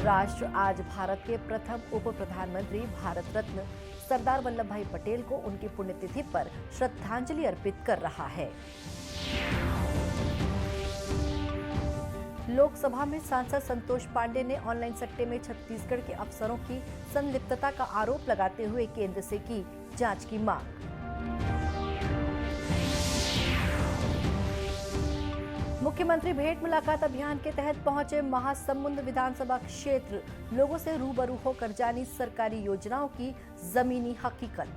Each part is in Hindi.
राष्ट्र आज भारत के प्रथम उप प्रधानमंत्री भारत रत्न सरदार वल्लभ भाई पटेल को उनकी पुण्यतिथि पर श्रद्धांजलि अर्पित कर रहा है। लोकसभा में सांसद संतोष पांडे ने ऑनलाइन सट्टे में छत्तीसगढ़ के अफसरों की संलिप्तता का आरोप लगाते हुए केंद्र से की जांच की मांग। मुख्यमंत्री भेंट मुलाकात अभियान के तहत पहुंचे महासमुंद विधानसभा क्षेत्र, लोगों से रूबरू होकर जानी सरकारी योजनाओं की जमीनी हकीकत।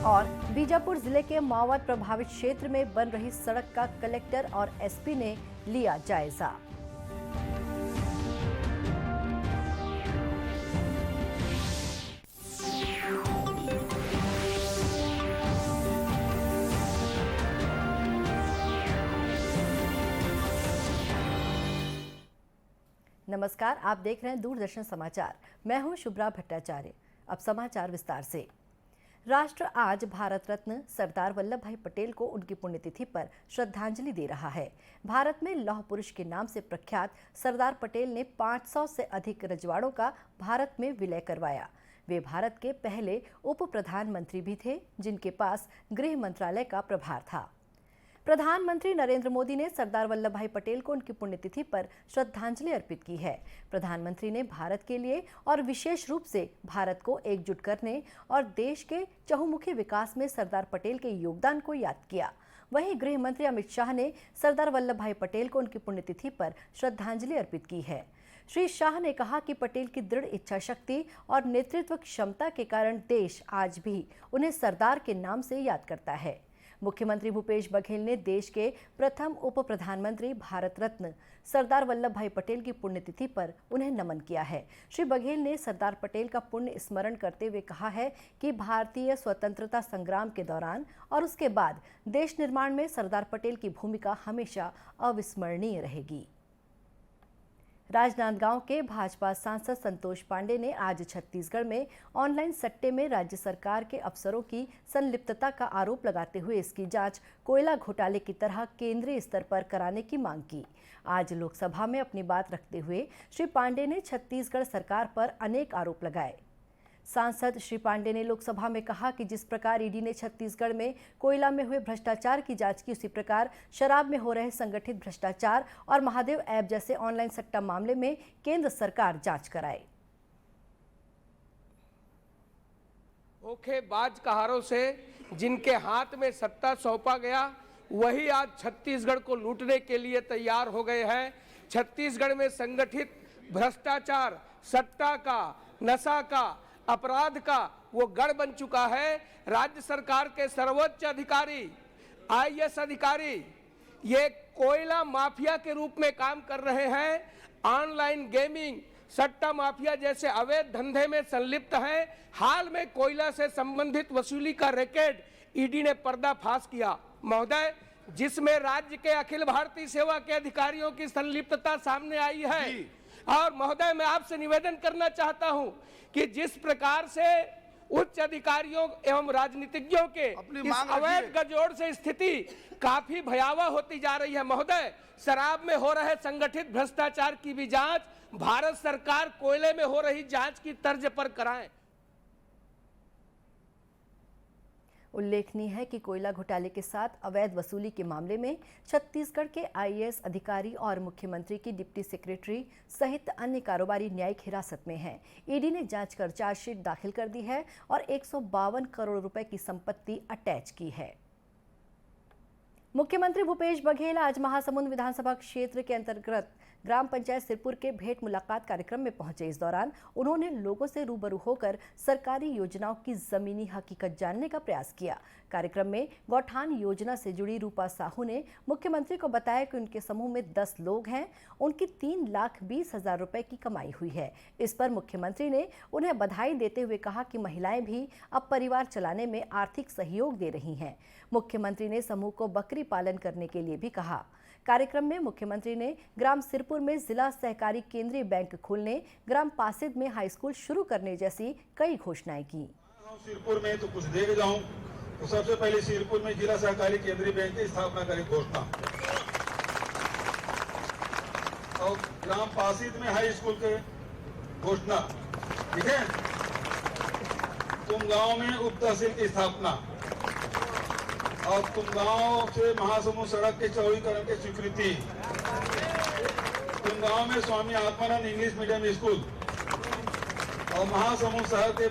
और बीजापुर जिले के माओवाद प्रभावित क्षेत्र में बन रही सड़क का कलेक्टर और एसपी ने लिया जायजा। नमस्कार, आप देख रहे हैं दूरदर्शन समाचार। मैं हूं शुभ्रा भट्टाचार्य। अब समाचार विस्तार से। राष्ट्र आज भारत रत्न सरदार वल्लभ भाई पटेल को उनकी पुण्यतिथि पर श्रद्धांजलि दे रहा है। भारत में लौह पुरुष के नाम से प्रख्यात सरदार पटेल ने 500 से अधिक रजवाड़ों का भारत में विलय करवाया। वे भारत के पहले उप प्रधानमंत्री भी थे जिनके पास गृह मंत्रालय का प्रभार था। प्रधानमंत्री नरेंद्र मोदी ने सरदार वल्लभ भाई पटेल को उनकी पुण्यतिथि पर श्रद्धांजलि अर्पित की है। प्रधानमंत्री ने भारत के लिए और विशेष रूप से भारत को एकजुट करने और देश के चहुमुखी विकास में सरदार पटेल के योगदान को याद किया। वहीं गृह मंत्री अमित शाह ने सरदार वल्लभ भाई पटेल को उनकी पुण्यतिथि पर श्रद्धांजलि अर्पित की है। श्री शाह ने कहा कि पटेल की दृढ़ इच्छा शक्ति और नेतृत्व क्षमता के कारण देश आज भी उन्हें सरदार के नाम से याद करता है। मुख्यमंत्री भूपेश बघेल ने देश के प्रथम उप प्रधानमंत्री भारत रत्न सरदार वल्लभ भाई पटेल की पुण्यतिथि पर उन्हें नमन किया है। श्री बघेल ने सरदार पटेल का पुण्य स्मरण करते हुए कहा है कि भारतीय स्वतंत्रता संग्राम के दौरान और उसके बाद देश निर्माण में सरदार पटेल की भूमिका हमेशा अविस्मरणीय रहेगी। राजनांदगांव के भाजपा सांसद संतोष पांडे ने आज छत्तीसगढ़ में ऑनलाइन सट्टे में राज्य सरकार के अफसरों की संलिप्तता का आरोप लगाते हुए इसकी जांच कोयला घोटाले की तरह केंद्रीय स्तर पर कराने की मांग की। आज लोकसभा में अपनी बात रखते हुए श्री पांडे ने छत्तीसगढ़ सरकार पर अनेक आरोप लगाए। सांसद श्री पांडे ने लोकसभा में कहा कि जिस प्रकार ईडी ने छत्तीसगढ़ में कोयला में हुए भ्रष्टाचार की जांच की, उसी प्रकार शराब में हो रहे संगठित भ्रष्टाचार और महादेव ऐप जैसे ऑनलाइन सट्टा मामले में केंद्र सरकार जांच कराए। धोखेबाज कहारों से जिनके हाथ में सत्ता सौंपा गया, वही आज छत्तीसगढ़ को लूटने के लिए तैयार हो गए हैं। छत्तीसगढ़ में संगठित भ्रष्टाचार, सट्टा का, नशा का, अपराध का वो गढ़ बन चुका है। राज्य सरकार के सर्वोच्च अधिकारी, आईएएस अधिकारी ये कोयला माफिया के रूप में काम कर रहे हैं। ऑनलाइन गेमिंग, सट्टा माफिया जैसे अवैध धंधे में संलिप्त हैं। हाल में कोयला से संबंधित वसूली का रैकेट ईडी ने पर्दाफाश किया महोदय, जिसमें राज्य के अखिल भारतीय सेवा के अधिकारियों की संलिप्तता सामने आई है। और महोदय, मैं आपसे निवेदन करना चाहता हूं कि जिस प्रकार से उच्च अधिकारियों एवं राजनीतिज्ञों के इस अवैध गठजोड़ से स्थिति काफी भयावह होती जा रही है। महोदय, शराब में हो रहे संगठित भ्रष्टाचार की भी जांच भारत सरकार कोयले में हो रही जांच की तर्ज पर कराए। उल्लेखनीय है कि कोयला घोटाले के साथ अवैध वसूली के मामले में छत्तीसगढ़ के आईएएस अधिकारी और मुख्यमंत्री की डिप्टी सेक्रेटरी सहित अन्य कारोबारी न्यायिक हिरासत में हैं। ईडी ने जांच कर चार्जशीट दाखिल कर दी है और 152 करोड़ रुपए की संपत्ति अटैच की है। मुख्यमंत्री भूपेश बघेल आज महासमुंद विधानसभा क्षेत्र के अंतर्गत ग्राम पंचायत सिरपुर के भेंट मुलाकात कार्यक्रम में पहुंचे। इस दौरान उन्होंने लोगों से रूबरू होकर सरकारी योजनाओं की जमीनी हकीकत जानने का प्रयास किया। कार्यक्रम में गौठान योजना से जुड़ी रूपा साहू ने मुख्यमंत्री को बताया कि उनके समूह में 10 लोग हैं, उनकी 3,20,000 रुपए की कमाई हुई है। इस पर मुख्यमंत्री ने उन्हें बधाई देते हुए कहा कि महिलाएं भी अब परिवार चलाने में आर्थिक सहयोग दे रही हैं। मुख्यमंत्री ने समूह को बकरी पालन करने के लिए भी कहा। कार्यक्रम में मुख्यमंत्री ने ग्राम सिरपुर में जिला सहकारी केंद्रीय बैंक खोलने, ग्राम पासिद में हाई स्कूल शुरू करने जैसी कई घोषणाएं की। सिरपुर में तो कुछ देख जाऊं तो सबसे पहले सिरपुर में जिला सहकारी केंद्रीय बैंक की स्थापना करें घोषणा। और ग्राम पासीत में हाई स्कूल के घोषणा, ठीक है। तुम गांव में उप तहसील की स्थापना और तुम गांव से महासमुंद सड़क के चौड़ीकरण की स्वीकृति, तुम गांव में Swami Atmanand English medium school और महासमुंद शहर के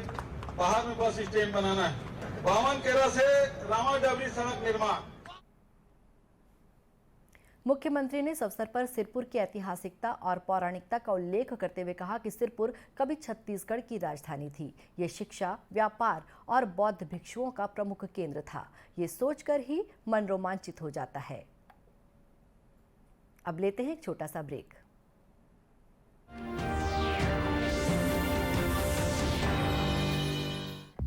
बाहर में बस स्टैंड बनाना है। 52 केरा से रामा डबरी सड़क निर्माण। मुख्यमंत्री ने इस अवसर पर सिरपुर की ऐतिहासिकता और पौराणिकता का उल्लेख करते हुए कहा कि सिरपुर कभी छत्तीसगढ़ की राजधानी थी। ये शिक्षा, व्यापार और बौद्ध भिक्षुओं का प्रमुख केंद्र था। ये सोचकर ही मन रोमांचित हो जाता है। अब लेते हैं एक छोटा सा break.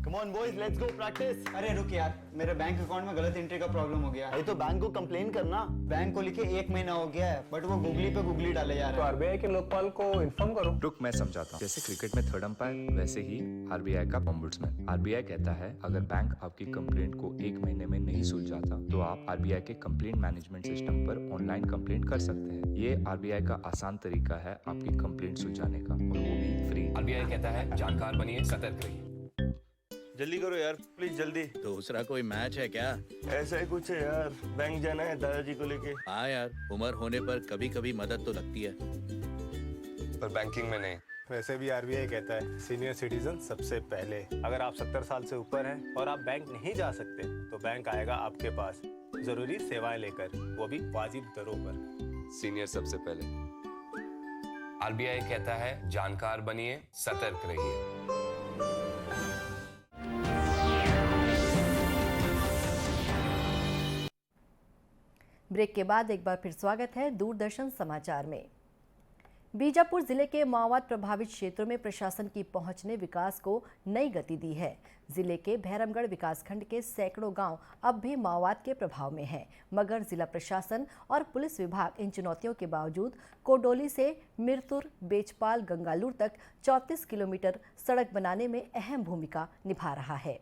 Come on boys, let's go practice. अरे रुक यार, मेरे बैंक अकाउंट में गलत एंट्री का प्रॉब्लम हो गया है। अरे तो बैंक को कंप्लेन करना। बैंक को लिखे 1 महीना हो गया है, बट वो गूगली पे गूगली डाले जा रहे हैं। तो आरबीआई के लोकपाल को इन्फॉर्म करो। रुक, मैं समझाता हूँ। जैसे क्रिकेट में थर्ड अंपायर, वैसे ही आरबीआई का ओम्बुड्समैन। आरबीआई कहता है अगर बैंक आपकी कंप्लेंट को 1 महीने में नहीं सुलझाता तो आप आरबीआई के कंप्लेंट मैनेजमेंट सिस्टम पर ऑनलाइन कंप्लेंट कर सकते हैं। ये आरबीआई का आसान तरीका है आपकी कंप्लेंट सुलझाने का, और वो भी फ्री। आरबीआई कहता है जानकार बनिए, सतर्क रहिए। जल्दी करो यार, प्लीज जल्दी। दूसरा कोई मैच है क्या? ऐसा ही कुछ है यार, बैंक जाना है दादाजी को लेके। हाँ यार, उम्र होने पर कभी कभी मदद तो लगती है, पर बैंकिंग में नहीं। वैसे भी आरबीआई कहता है सीनियर सिटीजन सबसे पहले। अगर आप 70 साल से ऊपर हैं और आप बैंक नहीं जा सकते तो बैंक आएगा आपके पास जरूरी सेवाएं लेकर, वो भी वाजिब दरों पर। सीनियर सबसे पहले। आरबीआई कहता है जानकार बनिए, सतर्क रहिए। ब्रेक के बाद एक बार फिर स्वागत है दूरदर्शन समाचार में। बीजापुर जिले के माओवाद प्रभावित क्षेत्रों में प्रशासन की पहुंच ने विकास को नई गति दी है। जिले के भैरमगढ़ विकासखंड के सैकड़ों गांव अब भी माओवाद के प्रभाव में हैं, मगर जिला प्रशासन और पुलिस विभाग इन चुनौतियों के बावजूद कोडोली से मिरतुर, बेचपाल, गंगालूर तक 34 किलोमीटर सड़क बनाने में अहम भूमिका निभा रहा है।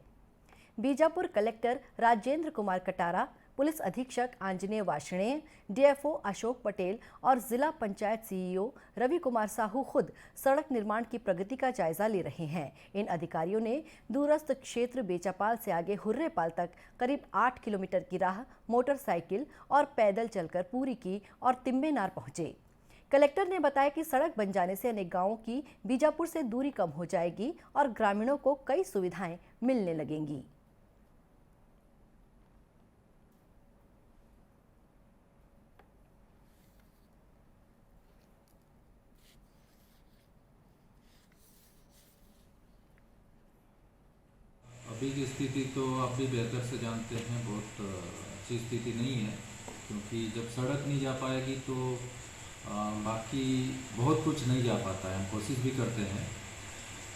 बीजापुर कलेक्टर राजेंद्र कुमार कटारा, पुलिस अधीक्षक आंजनेय वार्ष्णेय, डीएफओ अशोक पटेल और जिला पंचायत सीईओ रवि कुमार साहू खुद सड़क निर्माण की प्रगति का जायजा ले रहे हैं। इन अधिकारियों ने दूरस्थ क्षेत्र बेचापाल से आगे हुर्रेपाल तक करीब 8 किलोमीटर की राह मोटरसाइकिल और पैदल चलकर पूरी की और तिम्बेनार पहुंचे। कलेक्टर ने बताया कि सड़क बन जाने से अनेक गांवों की बीजापुर से दूरी कम हो जाएगी और ग्रामीणों को कई सुविधाएं मिलने लगेंगी। अभी की स्थिति तो आप भी बेहतर से जानते हैं, बहुत अच्छी स्थिति नहीं है, क्योंकि जब सड़क नहीं जा पाएगी तो बाकी बहुत कुछ नहीं जा पाता है। हम कोशिश भी करते हैं,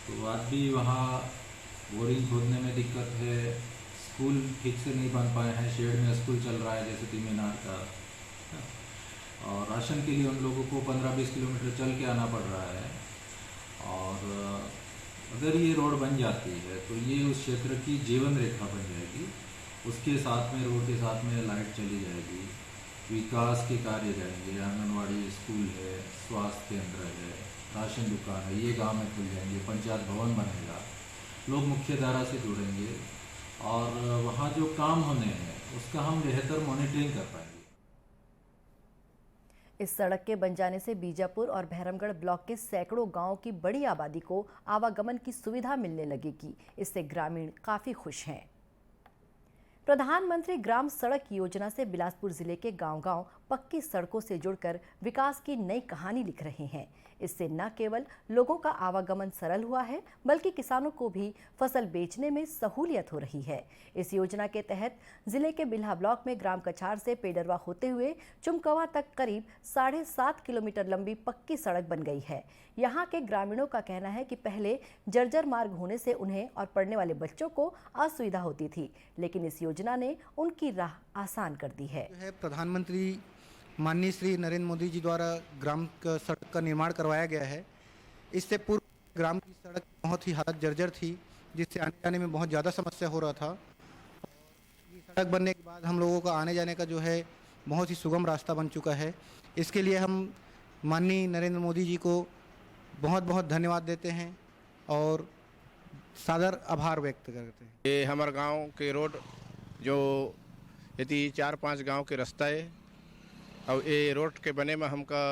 तो आज भी वहाँ बोरिंग खोदने में दिक्कत है, स्कूल ठीक से नहीं बन पाए हैं, शेड में स्कूल चल रहा है जैसे तिमीनार का, और राशन के लिए उन लोगों को 15-20 किलोमीटर चल के आना पड़ रहा है। और अगर ये रोड बन जाती है तो ये उस क्षेत्र की जीवन रेखा बन जाएगी। उसके साथ में रोड के साथ में लाइट चली जाएगी, विकास के कार्य जाएंगे, आंगनवाड़ी, स्कूल है, स्वास्थ्य केंद्र है, राशन दुकान है, ये गांव में खुल जाएंगे, पंचायत भवन बनेगा, लोग मुख्य धारा से जुड़ेंगे और वहाँ जो काम होने हैं उसका हम बेहतर मॉनिटरिंग कर पाएंगे। इस सड़क के बन जाने से बीजापुर और भैरमगढ़ ब्लॉक के सैकड़ों गांवों की बड़ी आबादी को आवागमन की सुविधा मिलने लगेगी। इससे ग्रामीण काफी खुश हैं। प्रधानमंत्री ग्राम सड़क योजना से बिलासपुर जिले के गांव-गांव पक्की सड़कों से जुड़कर विकास की नई कहानी लिख रहे हैं। इससे न केवल लोगों का आवागमन सरल हुआ है, बल्कि किसानों को भी फसल बेचने में सहूलियत हो रही है। इस योजना के तहत जिले के बिल्हा ब्लॉक में ग्राम कछार से पेडरवा होते हुए चुमकवा तक करीब 7.5 किलोमीटर लंबी पक्की सड़क बन गई है। यहाँ के ग्रामीणों का कहना है कि पहले जर्जर मार्ग होने से उन्हें और पढ़ने वाले बच्चों को असुविधा होती थी, लेकिन इस योजना ने उनकी राह आसान कर दी है। प्रधानमंत्री माननीय श्री नरेंद्र मोदी जी द्वारा ग्राम का सड़क का निर्माण करवाया गया है। इससे पूर्व ग्राम की सड़क बहुत ही हालत जर्जर थी, जिससे आने जाने में बहुत ज़्यादा समस्या हो रहा था। ये सड़क बनने के बाद हम लोगों का आने जाने का जो है बहुत ही सुगम रास्ता बन चुका है। इसके लिए हम माननीय नरेंद्र मोदी जी को बहुत बहुत धन्यवाद देते हैं और सादर आभार व्यक्त करते हैं। ये हमारे गांव के रोड जो यदि 4-5 गांव के रास्ता है और ये रोड के बने में हमका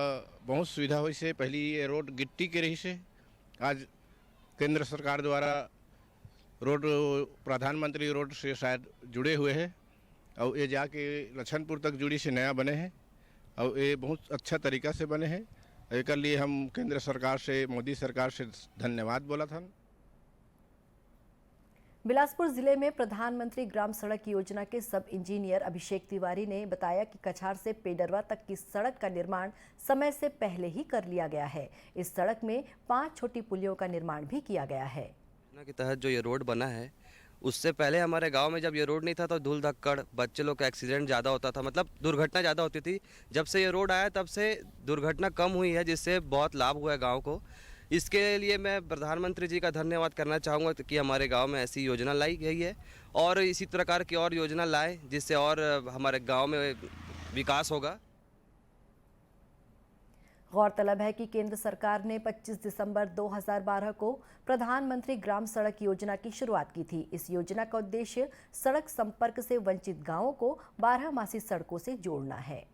बहुत सुविधा हुई से। पहले ये रोड गिट्टी के रही से, आज केंद्र सरकार द्वारा रोड प्रधानमंत्री रोड से शायद जुड़े हुए हैं और ये जाके लखनपुर तक जुड़ी से नया बने हैं और ये बहुत अच्छा तरीका से बने हैं। एक लिए हम केंद्र सरकार से, मोदी सरकार से धन्यवाद बोला था। बिलासपुर जिले में प्रधानमंत्री ग्राम सड़क योजना के सब इंजीनियर अभिषेक तिवारी ने बताया कि कछार से पेडरवा तक की सड़क का निर्माण समय से पहले ही कर लिया गया है। इस सड़क में 5 छोटी पुलियों का निर्माण भी किया गया है। योजना के तहत जो ये रोड बना है, उससे पहले हमारे गांव में जब ये रोड नहीं था तो धूल धक्कड़, बच्चे लोग का एक्सीडेंट ज़्यादा होता था, मतलब दुर्घटना ज़्यादा होती थी। जब से ये रोड आया तब से दुर्घटना कम हुई है, जिससे बहुत लाभ हुआ है गाँव को। इसके लिए मैं प्रधानमंत्री जी का धन्यवाद करना चाहूँगा कि हमारे गांव में ऐसी योजना लाई गई है और इसी प्रकार की और योजना लाए जिससे और हमारे गांव में विकास होगा। गौरतलब है कि केंद्र सरकार ने 25 दिसंबर 2012 को प्रधानमंत्री ग्राम सड़क योजना की शुरुआत की थी। इस योजना का उद्देश्य सड़क संपर्क से वंचित गांवों को 12मासी सड़कों से जोड़ना है।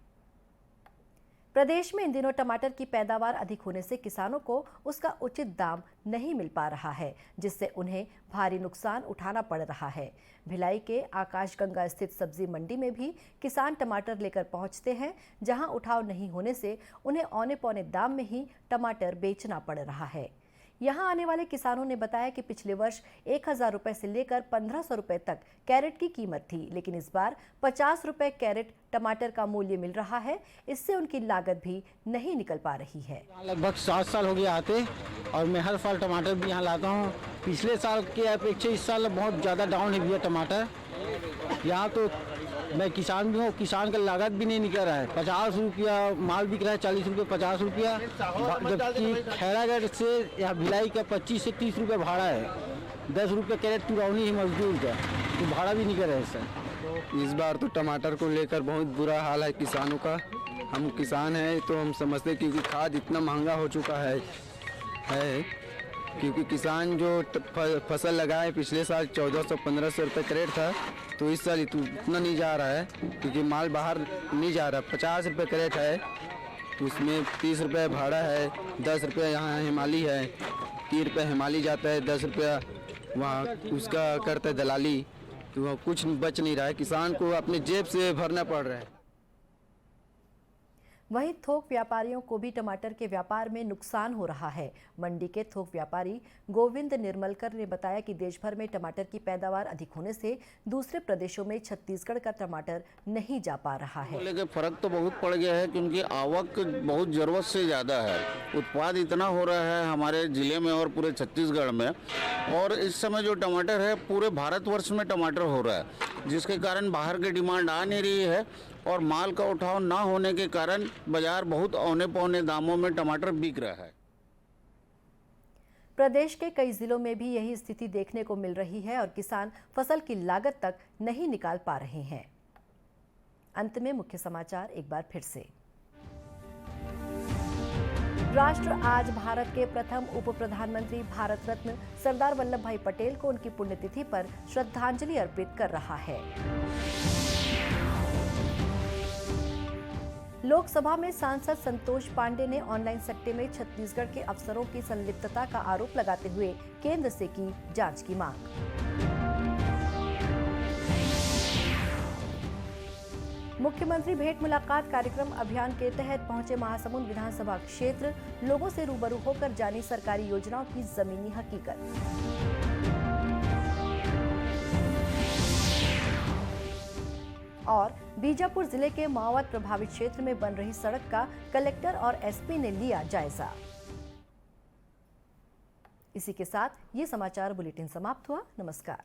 प्रदेश में इन दिनों टमाटर की पैदावार अधिक होने से किसानों को उसका उचित दाम नहीं मिल पा रहा है, जिससे उन्हें भारी नुकसान उठाना पड़ रहा है। भिलाई के आकाशगंगा स्थित सब्जी मंडी में भी किसान टमाटर लेकर पहुंचते हैं, जहां उठाव नहीं होने से उन्हें औने पौने दाम में ही टमाटर बेचना पड़ रहा है। यहां आने वाले किसानों ने बताया कि पिछले वर्ष 1000 रुपए से लेकर 1500 रुपए तक कैरेट की कीमत थी, लेकिन इस बार 50 रुपए कैरेट टमाटर का मूल्य मिल रहा है। इससे उनकी लागत भी नहीं निकल पा रही है। लगभग 7 साल हो गया आते और मैं हर साल टमाटर भी यहाँ लाता हूँ। पिछले साल के अपेक्षा इस साल बहुत ज़्यादा डाउन है भैया टमाटर। यहाँ तो मैं किसान भी हूँ, किसान का लागत भी नहीं निकल रहा है। 50 रुपया माल बिक रहा है, 40 रुपये 50 रुपया, जबकि खैरागढ़ से यहाँ भिलाई का 25 से 30 रुपये भाड़ा है। 10 रुपये कैरेट तुरौनी है मजदूर का, तो भाड़ा भी निकल रहा है सर। इस बार तो टमाटर को लेकर बहुत बुरा हाल है किसानों का। हम किसान हैं तो हम समझते क्योंकि खाद इतना महंगा हो चुका है क्योंकि किसान जो फसल लगाए पिछले साल 1400-1500 रुपये कैरेट था, तो इस साल इतना नहीं जा रहा है क्योंकि माल बाहर नहीं जा रहा। 50 रुपये कैरेट है तो उसमें 30 रुपये भाड़ा है, 10 रुपये यहाँ हिमाली है, 30 रुपये हिमाली जाता है, 10 रुपया वहाँ उसका करता है दलाली, तो वहाँ कुछ बच नहीं रहा है। किसान को अपने जेब से भरना पड़ रहा है। वहीं थोक व्यापारियों को भी टमाटर के व्यापार में नुकसान हो रहा है। मंडी के थोक व्यापारी गोविंद निर्मलकर ने बताया कि देश भर में टमाटर की पैदावार अधिक होने से दूसरे प्रदेशों में छत्तीसगढ़ का टमाटर नहीं जा पा रहा है। लेकिन फर्क तो बहुत पड़ गया है क्योंकि आवक बहुत जरूरत से ज़्यादा है। उत्पाद इतना हो रहा है हमारे ज़िले में और पूरे छत्तीसगढ़ में, और इस समय जो टमाटर है पूरे भारतवर्ष में टमाटर हो रहा है, जिसके कारण बाहर की डिमांड आ नहीं रही है और माल का उठाव ना होने के कारण बाजार बहुत औने पौने दामों में टमाटर बिक रहा है। प्रदेश के कई जिलों में भी यही स्थिति देखने को मिल रही है और किसान फसल की लागत तक नहीं निकाल पा रहे हैं। अंत में मुख्य समाचार एक बार फिर से। राष्ट्र आज भारत के प्रथम उप प्रधानमंत्री भारत रत्न सरदार वल्लभ भाई पटेल को उनकी पुण्यतिथि पर श्रद्धांजलि अर्पित कर रहा है। लोकसभा में सांसद संतोष पांडे ने ऑनलाइन सट्टे में छत्तीसगढ़ के अफसरों की संलिप्तता का आरोप लगाते हुए केंद्र से की जांच की मांग। मुख्यमंत्री भेंट मुलाकात कार्यक्रम अभियान के तहत पहुंचे महासमुंद विधानसभा क्षेत्र, लोगों से रूबरू होकर जानी सरकारी योजनाओं की जमीनी हकीकत। और बीजापुर जिले के माओवाद प्रभावित क्षेत्र में बन रही सड़क का कलेक्टर और एसपी ने लिया जायजा। इसी के साथ ये समाचार बुलेटिन समाप्त हुआ। नमस्कार।